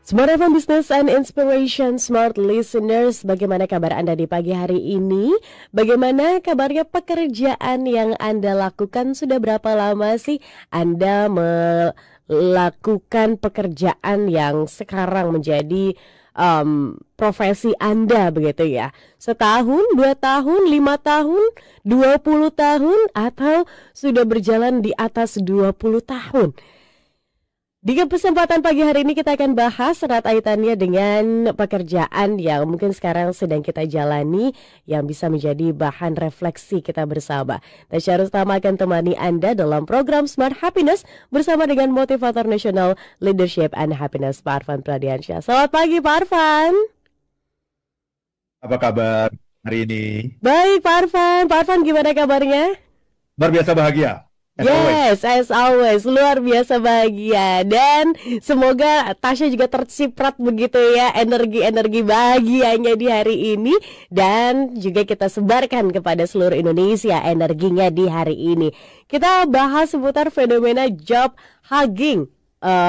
Smart FM Business and Inspiration Smart Listeners, bagaimana kabar Anda di pagi hari ini? Bagaimana kabarnya pekerjaan yang Anda lakukan? Sudah berapa lama sih Anda melakukan pekerjaan yang sekarang menjadi profesi Anda begitu ya? Setahun, 2 tahun, 5 tahun, 20 tahun, atau sudah berjalan di atas 20 tahun? Di kesempatan pagi hari ini kita akan bahas erat kaitannya dengan pekerjaan yang mungkin sekarang sedang kita jalani yang bisa menjadi bahan refleksi kita bersama. Tasya Rustama akan temani Anda dalam program Smart Happiness bersama dengan motivator nasional Leadership and Happiness Pak Arfan Pradiansyah. Selamat pagi Pak Arfan. Apa kabar hari ini? Baik Pak Arfan. Pak Arfan gimana kabarnya? Luar biasa bahagia. Yes, as always, luar biasa bahagia. Dan semoga Tasya juga terciprat begitu ya, energi-energi bahagianya di hari ini. Dan juga kita sebarkan kepada seluruh Indonesia energinya di hari ini. Kita bahas seputar fenomena job hugging,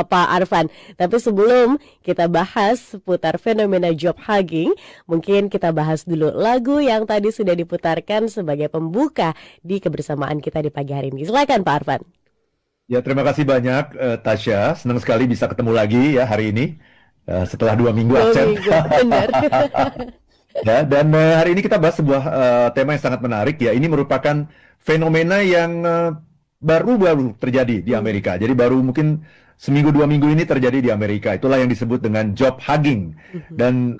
Pak Arfan. Tapi sebelum kita bahas seputar fenomena job hugging, mungkin kita bahas dulu lagu yang tadi sudah diputarkan sebagai pembuka di kebersamaan kita di pagi hari ini. Silakan Pak Arfan. Ya, terima kasih banyak Tasya. Senang sekali bisa ketemu lagi ya hari ini setelah 2 minggu absen. Benar. Ya, dan hari ini kita bahas sebuah tema yang sangat menarik ya. Ini merupakan fenomena yang baru-baru terjadi di Amerika. Jadi baru mungkin seminggu 2 minggu ini terjadi di Amerika. Itulah yang disebut dengan job hugging. Dan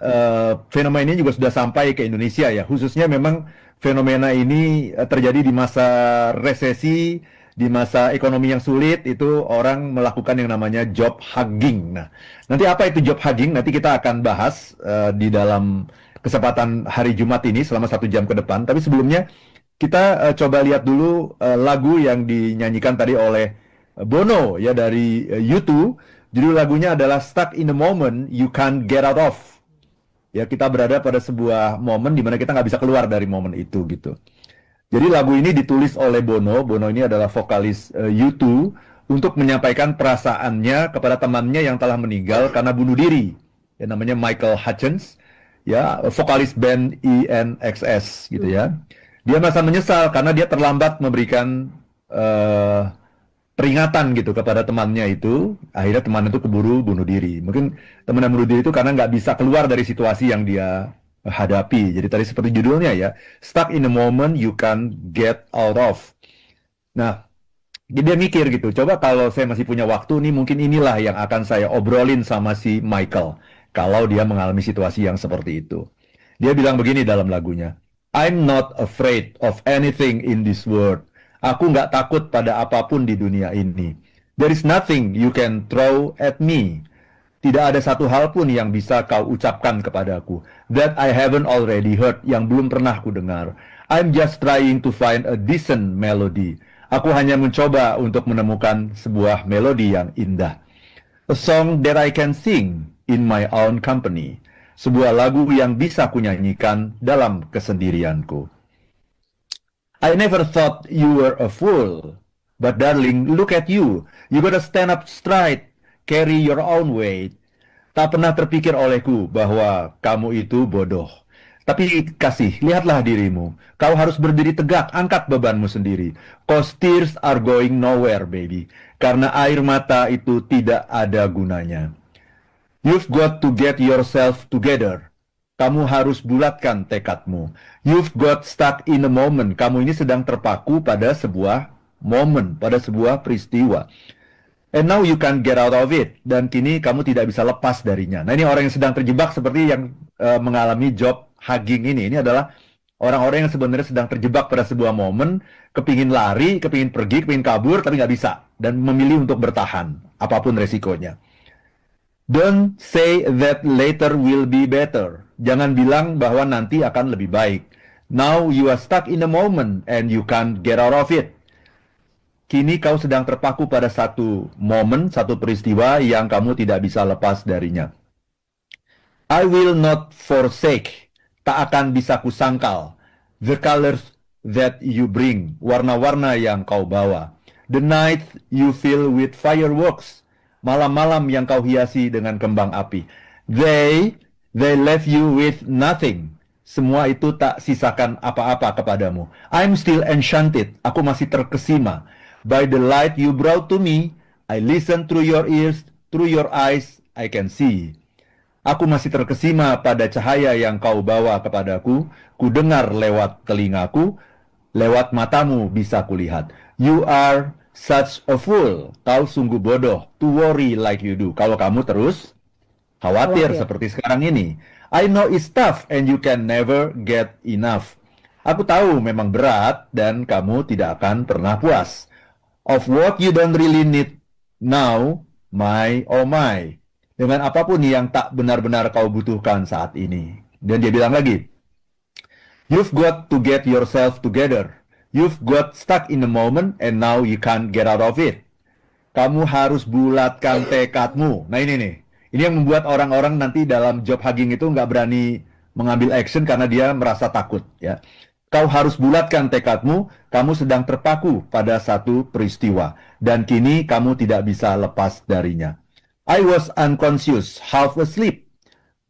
fenomena ini juga sudah sampai ke Indonesia ya. Khususnya memang fenomena ini terjadi di masa resesi, di masa ekonomi yang sulit, itu orang melakukan yang namanya job hugging. Nah, nanti apa itu job hugging? Nanti kita akan bahas di dalam kesempatan hari Jumat ini selama 1 jam ke depan. Tapi sebelumnya kita coba lihat dulu lagu yang dinyanyikan tadi oleh Bono ya dari U2. Judul lagunya adalah Stuck in the Moment You Can't Get Out Of. Ya, kita berada pada sebuah momen di mana kita nggak bisa keluar dari momen itu gitu. Jadi lagu ini ditulis oleh Bono. Bono ini adalah vokalis U2 untuk menyampaikan perasaannya kepada temannya yang telah meninggal karena bunuh diri. Ya, namanya Michael Hutchence, ya, vokalis band INXS gitu ya. Dia merasa menyesal karena dia terlambat memberikan peringatan gitu kepada temannya itu. Akhirnya temannya itu keburu bunuh diri. Mungkin teman yang bunuh diri itu karena nggak bisa keluar dari situasi yang dia hadapi. Jadi tadi seperti judulnya ya, stuck in a moment you can't get out of. Nah, dia mikir gitu, coba kalau saya masih punya waktu nih, mungkin inilah yang akan saya obrolin sama si Michael kalau dia mengalami situasi yang seperti itu. Dia bilang begini dalam lagunya, I'm not afraid of anything in this world. Aku nggak takut pada apapun di dunia ini. There is nothing you can throw at me. Tidak ada satu hal pun yang bisa kau ucapkan kepadaku. That I haven't already heard, yang belum pernah ku dengar. I'm just trying to find a decent melody. Aku hanya mencoba untuk menemukan sebuah melodi yang indah. A song that I can sing in my own company. Sebuah lagu yang bisa kunyanyikan dalam kesendirianku. I never thought you were a fool. But darling, look at you. You gotta stand up straight. Carry your own weight. Tak pernah terpikir olehku bahwa kamu itu bodoh. Tapi kasih, lihatlah dirimu. Kau harus berdiri tegak, angkat bebanmu sendiri. Cause tears are going nowhere, baby. Karena air mata itu tidak ada gunanya. You've got to get yourself together. Kamu harus bulatkan tekadmu. You've got stuck in a moment. Kamu ini sedang terpaku pada sebuah momen, pada sebuah peristiwa. And now you can't get out of it. Dan kini kamu tidak bisa lepas darinya. Nah, ini orang yang sedang terjebak seperti yang mengalami job hugging ini. Ini adalah orang-orang yang sebenarnya sedang terjebak pada sebuah momen, kepingin lari, kepingin pergi, kepingin kabur, tapi nggak bisa. Dan memilih untuk bertahan, apapun resikonya. Don't say that later will be better. Jangan bilang bahwa nanti akan lebih baik. Now you are stuck in a moment and you can't get out of it. Kini kau sedang terpaku pada satu momen, satu peristiwa yang kamu tidak bisa lepas darinya. I will not forsake. Tak akan bisa kusangkal. The colors that you bring. Warna-warna yang kau bawa. The night you fill with fireworks. malam-malam yang kau hiasi dengan kembang api. They left you with nothing. Semua itu tak sisakan apa-apa kepadamu. I'm still enchanted. Aku masih terkesima. By the light you brought to me, I listen through your ears, through your eyes, I can see. Aku masih terkesima pada cahaya yang kau bawa kepadaku. Ku dengar lewat telingaku, lewat matamu bisa kulihat. You are such a fool. Kau sungguh bodoh to worry like you do. Kalau kamu terus khawatir seperti sekarang ini. I know it's tough and you can never get enough. Aku tahu memang berat dan kamu tidak akan pernah puas. Of what you don't really need now, my oh my. Dengan apapun yang tak benar-benar kau butuhkan saat ini. Dan dia bilang lagi, you've got to get yourself together. You've got stuck in a moment and now you can't get out of it. Kamu harus bulatkan tekadmu. Nah ini nih. Ini yang membuat orang-orang nanti dalam job hugging itu nggak berani mengambil action karena dia merasa takut. Ya. Kau harus bulatkan tekadmu, kamu sedang terpaku pada satu peristiwa. Dan kini kamu tidak bisa lepas darinya. I was unconscious, half asleep.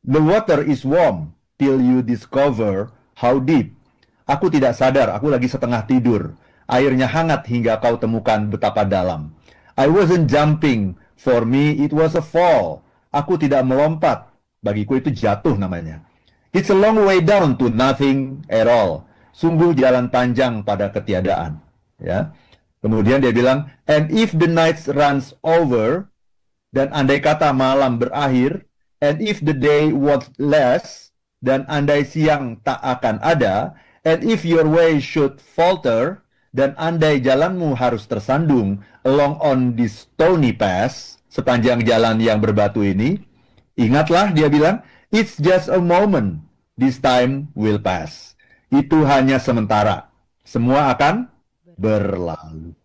The water is warm till you discover how deep. Aku tidak sadar, aku lagi setengah tidur. Airnya hangat hingga kau temukan betapa dalam. I wasn't jumping, for me it was a fall. Aku tidak melompat. Bagiku itu jatuh namanya. It's a long way down to nothing at all. Sungguh jalan panjang pada ketiadaan. Ya. Kemudian dia bilang, and if the night runs over, dan andai kata malam berakhir, and if the day was less, dan andai siang tak akan ada, and if your way should falter, dan andai jalanmu harus tersandung along on this stony path, sepanjang jalan yang berbatu ini, ingatlah dia bilang, it's just a moment, this time will pass. Itu hanya sementara, semua akan berlalu.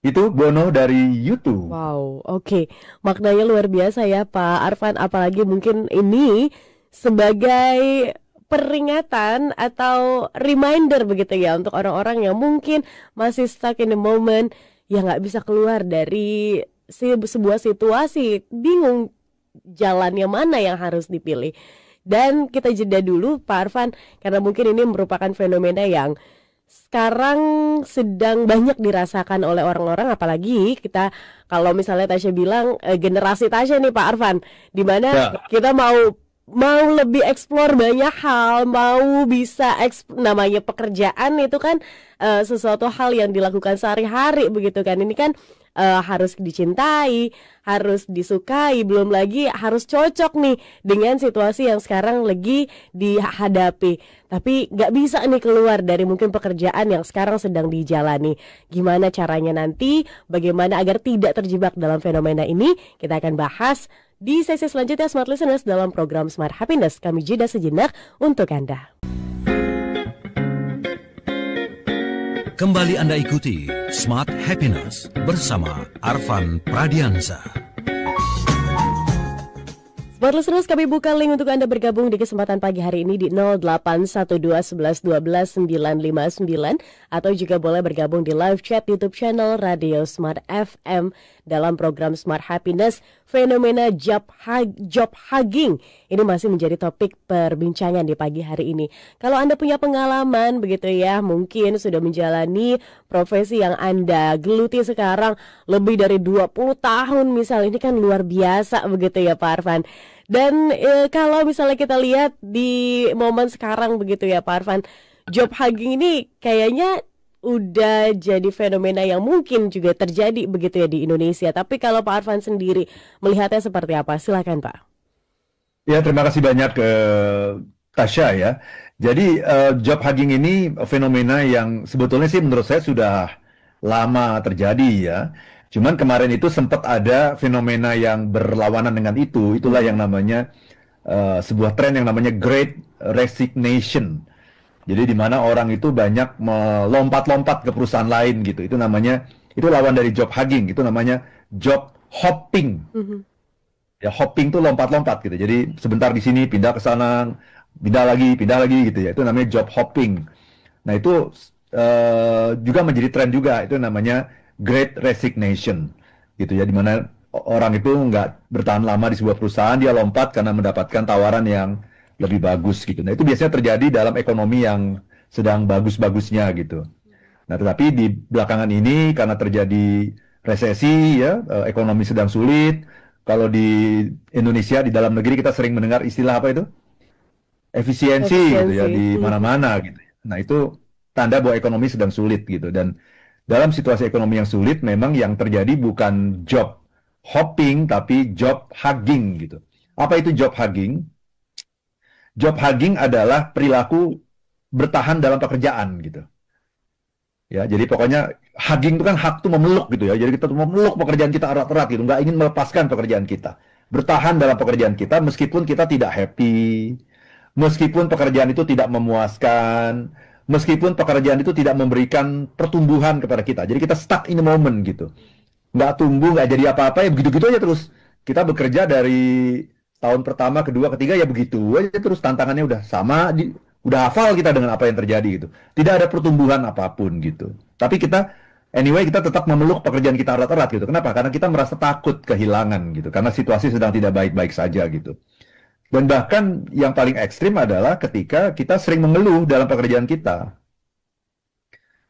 Itu Bono dari YouTube. Wow, oke. Maknanya luar biasa ya Pak Arfan, apalagi mungkin ini sebagai peringatan atau reminder begitu ya untuk orang-orang yang mungkin masih stuck in the moment, yang nggak bisa keluar dari sebuah situasi, bingung jalannya mana yang harus dipilih. Dan kita jeda dulu Pak Arfan, karena mungkin ini merupakan fenomena yang sekarang sedang banyak dirasakan oleh orang-orang, apalagi kita kalau misalnya Tasya bilang generasi Tasya nih Pak Arfan, dimana kita mau lebih eksplor banyak hal, mau bisa namanya pekerjaan itu kan sesuatu hal yang dilakukan sehari-hari begitu kan. Ini kan harus dicintai, harus disukai, belum lagi harus cocok nih dengan situasi yang sekarang lagi dihadapi. Tapi nggak bisa nih keluar dari mungkin pekerjaan yang sekarang sedang dijalani. Gimana caranya nanti, bagaimana agar tidak terjebak dalam fenomena ini, kita akan bahas di sesi selanjutnya Smart Listeners dalam program Smart Happiness. Kami jeda sejenak untuk Anda. Kembali Anda ikuti Smart Happiness bersama Arfan Pradiansa. Smart Listeners, kami buka link untuk Anda bergabung di kesempatan pagi hari ini di 0812111299 atau juga boleh bergabung di live chat YouTube channel Radio Smart FM dalam program Smart Happiness. Fenomena job hugging ini masih menjadi topik perbincangan di pagi hari ini. Kalau Anda punya pengalaman begitu ya, mungkin sudah menjalani profesi yang Anda geluti sekarang lebih dari 20 tahun misal, ini kan luar biasa begitu ya Pak Arfan. Dan kalau misalnya kita lihat di momen sekarang begitu ya Pak Arfan, job hugging ini kayaknya udah jadi fenomena yang mungkin juga terjadi begitu ya di Indonesia. Tapi kalau Pak Arfan sendiri melihatnya seperti apa? Silakan Pak. Ya, terima kasih banyak ke Tasya ya. Jadi job hugging ini fenomena yang sebetulnya sih menurut saya sudah lama terjadi ya. Cuman kemarin itu sempat ada fenomena yang berlawanan dengan itu. Itulah yang namanya sebuah tren yang namanya Great Resignation. Jadi di mana orang itu banyak melompat-lompat ke perusahaan lain gitu. Itu namanya, itu lawan dari job hugging. Itu namanya job hopping. Ya, hopping tuh lompat-lompat gitu. Jadi sebentar di sini pindah ke sana, pindah lagi gitu ya. Itu namanya job hopping. Nah itu juga menjadi tren juga. Itu namanya Great Resignation gitu ya, dimana orang itu nggak bertahan lama di sebuah perusahaan, dia lompat karena mendapatkan tawaran yang lebih bagus gitu. Nah, itu biasanya terjadi dalam ekonomi yang sedang bagus-bagusnya gitu. Nah, tetapi di belakangan ini karena terjadi resesi ya, ekonomi sedang sulit. Kalau di Indonesia, di dalam negeri kita sering mendengar istilah apa itu? Efisiensi gitu ya, Efisiensi. di mana-mana gitu. Nah, itu tanda bahwa ekonomi sedang sulit gitu. Dan dalam situasi ekonomi yang sulit, memang yang terjadi bukan job hopping, tapi job hugging gitu. Apa itu job hugging? Job hugging adalah perilaku bertahan dalam pekerjaan gitu. Ya, jadi pokoknya hugging itu kan hak tuh memeluk gitu ya. Jadi kita tuh memeluk pekerjaan kita erat-erat gitu, nggak ingin melepaskan pekerjaan kita. Bertahan dalam pekerjaan kita meskipun kita tidak happy, meskipun pekerjaan itu tidak memuaskan, meskipun pekerjaan itu tidak memberikan pertumbuhan kepada kita. Jadi kita stuck in the moment gitu. Nggak tumbuh, nggak jadi apa-apa, ya begitu-gitu aja terus. Kita bekerja dari tahun pertama, kedua, ketiga, ya begitu aja terus, tantangannya udah sama, udah hafal kita dengan apa yang terjadi gitu. Tidak ada pertumbuhan apapun gitu. Tapi kita, anyway, kita tetap memeluk pekerjaan kita erat-erat gitu. Kenapa? Karena kita merasa takut kehilangan gitu. Karena situasi sedang tidak baik-baik saja gitu. Dan bahkan yang paling ekstrim adalah ketika kita sering mengeluh dalam pekerjaan kita.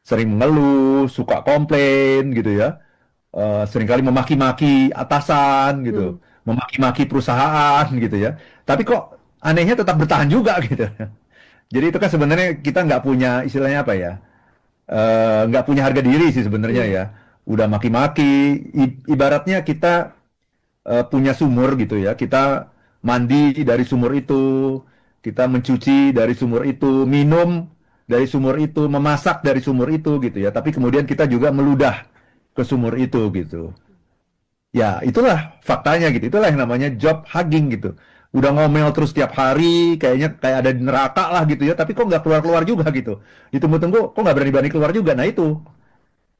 Sering mengeluh, suka komplain gitu ya. Seringkali memaki-maki atasan gitu, memaki-maki perusahaan gitu ya. Tapi kok anehnya tetap bertahan juga gitu. Jadi itu kan sebenarnya kita nggak punya istilahnya apa ya, nggak punya harga diri sih sebenarnya ya. Udah maki-maki, ibaratnya kita punya sumur gitu ya. Kita mandi dari sumur itu, kita mencuci dari sumur itu, minum dari sumur itu, memasak dari sumur itu gitu ya. Tapi kemudian kita juga meludah ke sumur itu gitu. Ya, itulah faktanya gitu. Itulah yang namanya job hugging gitu. Udah ngomel terus tiap hari, kayaknya kayak ada di neraka lah gitu ya, tapi kok nggak keluar-keluar juga gitu. Ditunggu-tunggu, kok nggak berani-berani keluar juga. Nah itu,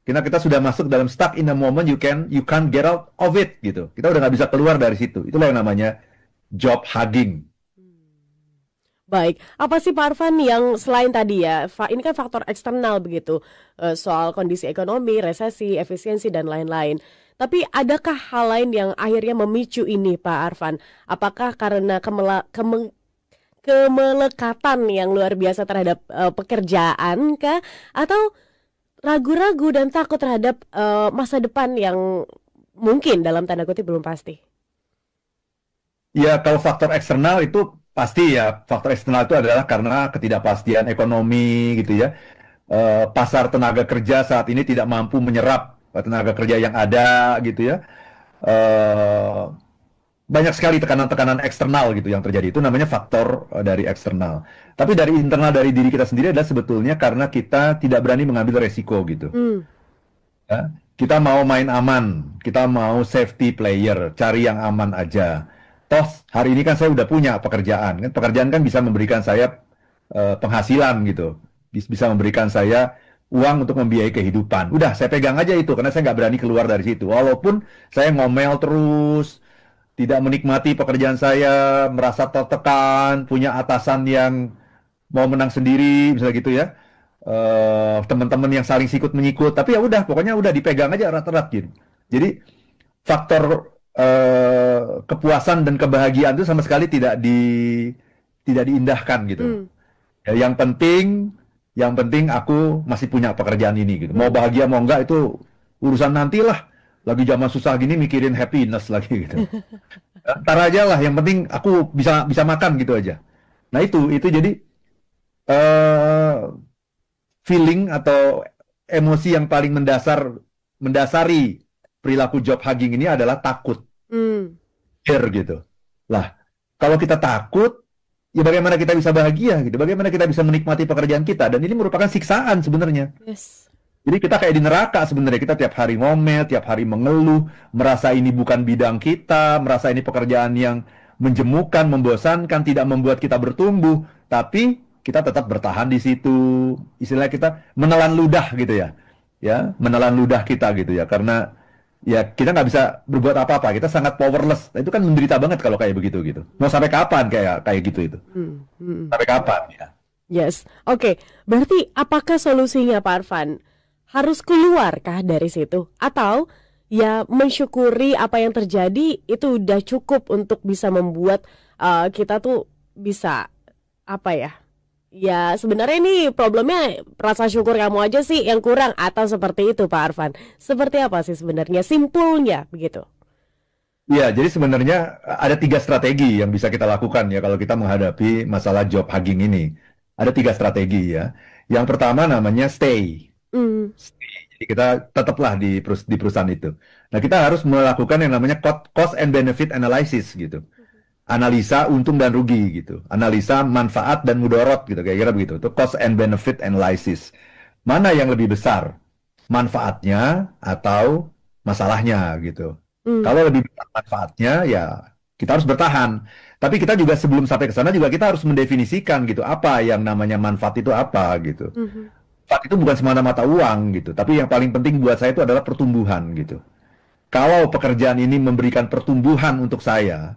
kita sudah masuk dalam stuck in a moment, you can't get out of it gitu. Kita udah nggak bisa keluar dari situ. Itulah yang namanya job hugging. Baik, apa sih Pak Arfan yang selain tadi ya, ini kan faktor eksternal begitu, soal kondisi ekonomi, resesi, efisiensi, dan lain-lain. Tapi adakah hal lain yang akhirnya memicu ini Pak Arfan? Apakah karena kemelekatan yang luar biasa terhadap pekerjaan kah? Atau ragu-ragu dan takut terhadap masa depan yang mungkin dalam tanda kutip belum pasti? Ya, kalau faktor eksternal itu pasti ya, faktor eksternal itu adalah karena ketidakpastian ekonomi gitu ya. Pasar tenaga kerja saat ini tidak mampu menyerap tenaga kerja yang ada gitu ya. Banyak sekali tekanan-tekanan eksternal gitu yang terjadi. Itu namanya faktor dari eksternal. Tapi dari internal dari diri kita sendiri adalah sebetulnya karena kita tidak berani mengambil resiko gitu. Ya, kita mau main aman, kita mau safety player, cari yang aman aja. Toh hari ini kan saya udah punya pekerjaan, kan pekerjaan kan bisa memberikan saya penghasilan gitu, bisa memberikan saya uang untuk membiayai kehidupan. Udah saya pegang aja itu karena saya nggak berani keluar dari situ. Walaupun saya ngomel terus, tidak menikmati pekerjaan saya, merasa tertekan, punya atasan yang mau menang sendiri, misalnya gitu ya. Teman-teman yang saling sikut menyikut, tapi ya udah, pokoknya udah dipegang aja erat-erat gitu. Jadi faktor kepuasan dan kebahagiaan itu sama sekali tidak diindahkan gitu. Ya, yang penting aku masih punya pekerjaan ini gitu. Mau bahagia mau enggak itu urusan nantilah. Lagi zaman susah gini mikirin happiness lagi gitu. Ntar aja lah, yang penting aku bisa makan gitu aja. Nah itu jadi feeling atau emosi yang paling mendasari perilaku job hugging ini adalah takut. Fear gitu. Lah, kalau kita takut, ya bagaimana kita bisa bahagia gitu? Bagaimana kita bisa menikmati pekerjaan kita? Dan ini merupakan siksaan sebenarnya. Yes. Jadi kita kayak di neraka sebenarnya. Kita tiap hari ngomel, tiap hari mengeluh, merasa ini bukan bidang kita, merasa ini pekerjaan yang menjemukan, membosankan, tidak membuat kita bertumbuh. Tapi kita tetap bertahan di situ. Istilah kita menelan ludah gitu ya. Ya, menelan ludah kita gitu ya. Karena ya kita nggak bisa berbuat apa-apa, kita sangat powerless. Itu kan menderita banget kalau kayak begitu gitu. Mau sampai kapan kayak gitu itu? Sampai kapan ya? Yes, oke. Berarti apakah solusinya Pak Arfan? Harus keluarkah dari situ? Atau ya mensyukuri apa yang terjadi itu udah cukup untuk bisa membuat kita tuh bisa apa ya? Ya sebenarnya ini problemnya rasa syukur kamu aja sih yang kurang atau seperti itu Pak Arfan. Seperti apa sih sebenarnya simpulnya begitu? Ya, jadi sebenarnya ada 3 strategi yang bisa kita lakukan ya kalau kita menghadapi masalah job hugging ini. Ada 3 strategi ya. Yang pertama namanya stay. Hmm. Jadi kita tetaplah di perusahaan itu. Nah, kita harus melakukan yang namanya cost and benefit analysis gitu. Analisa untung dan rugi gitu. Analisa manfaat dan mudorot gitu, kira-kira begitu. Itu cost and benefit analysis. Mana yang lebih besar? Manfaatnya atau masalahnya gitu. Kalau lebih besar manfaatnya ya kita harus bertahan. Tapi kita juga sebelum sampai ke sana juga kita harus mendefinisikan gitu apa yang namanya manfaat itu apa gitu. Manfaat itu bukan semata-mata uang gitu, tapi yang paling penting buat saya itu adalah pertumbuhan gitu. Kalau pekerjaan ini memberikan pertumbuhan untuk saya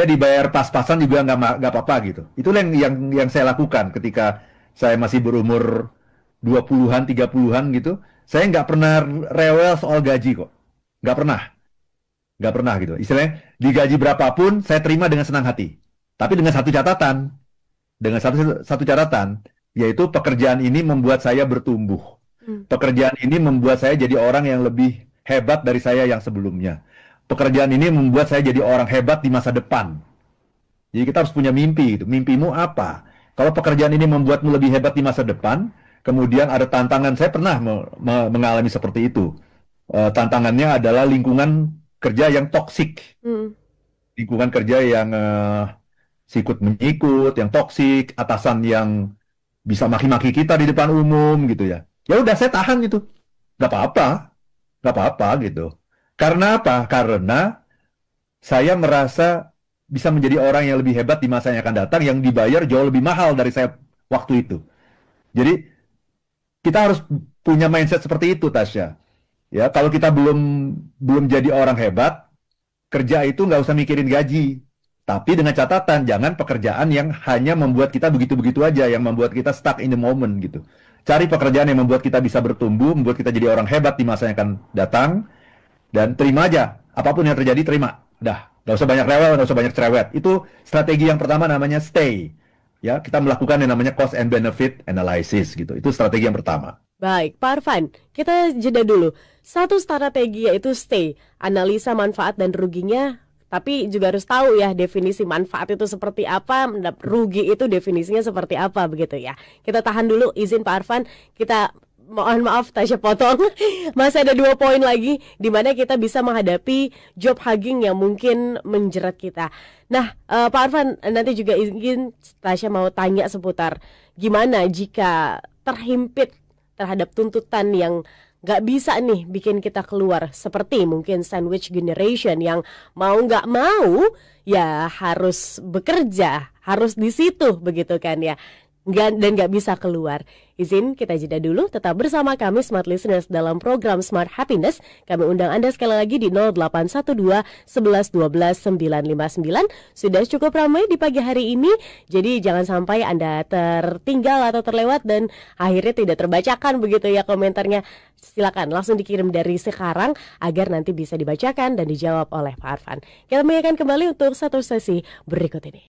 dibayar pas-pasan juga nggak apa-apa gitu. Itulah yang saya lakukan ketika saya masih berumur 20-an, 30-an gitu. Saya nggak pernah rewel soal gaji kok. Nggak pernah. Nggak pernah gitu. Istilahnya digaji berapapun saya terima dengan senang hati. Tapi dengan satu catatan. Dengan satu catatan. Yaitu pekerjaan ini membuat saya bertumbuh. Pekerjaan ini membuat saya jadi orang yang lebih hebat dari saya yang sebelumnya. Pekerjaan ini membuat saya jadi orang hebat di masa depan. Jadi kita harus punya mimpi gitu. Mimpimu apa? Kalau pekerjaan ini membuatmu lebih hebat di masa depan, kemudian ada tantangan. Saya pernah mengalami seperti itu. Tantangannya adalah lingkungan kerja yang toksik. Lingkungan kerja yang sikut menyikut, yang toksik, atasan yang bisa maki-maki kita di depan umum gitu ya. Ya udah saya tahan itu. Gak apa-apa gitu. Karena apa? Karena saya merasa bisa menjadi orang yang lebih hebat di masa yang akan datang, yang dibayar jauh lebih mahal dari saya waktu itu. Jadi kita harus punya mindset seperti itu, Tasya. Ya, kalau kita belum jadi orang hebat, kerja itu nggak usah mikirin gaji. Tapi dengan catatan, jangan pekerjaan yang hanya membuat kita begitu-begitu aja, yang membuat kita stuck in the moment gitu. Cari pekerjaan yang membuat kita bisa bertumbuh, membuat kita jadi orang hebat di masa yang akan datang, dan terima aja. Apapun yang terjadi, terima. Dah, nggak usah banyak rewel, nggak usah banyak cerewet. Itu strategi yang pertama namanya stay. Ya, kita melakukan yang namanya cost and benefit analysis gitu. Itu strategi yang pertama. Baik, Pak Arfan, kita jeda dulu. Satu strategi yaitu stay, analisa manfaat dan ruginya, tapi juga harus tahu ya definisi manfaat itu seperti apa, rugi itu definisinya seperti apa begitu ya. Kita tahan dulu, izin Pak Arfan, kita mohon maaf Tasya potong. Masih ada 2 poin lagi di mana kita bisa menghadapi job hugging yang mungkin menjerat kita. Nah, Pak Arfan nanti juga ingin Tasya mau tanya seputar gimana jika terhimpit terhadap tuntutan yang gak bisa nih bikin kita keluar, seperti mungkin sandwich generation yang mau gak mau ya harus bekerja, harus di situ begitu kan ya, dan gak bisa keluar. Izin kita jeda dulu, tetap bersama kami Smart Listeners dalam program Smart Happiness. Kami undang Anda sekali lagi di 0812 11 12 959. Sudah cukup ramai di pagi hari ini, jadi jangan sampai Anda tertinggal atau terlewat dan akhirnya tidak terbacakan begitu ya komentarnya. Silakan langsung dikirim dari sekarang agar nanti bisa dibacakan dan dijawab oleh Pak Arfan. Kita mengingatkan kembali untuk satu sesi berikut ini.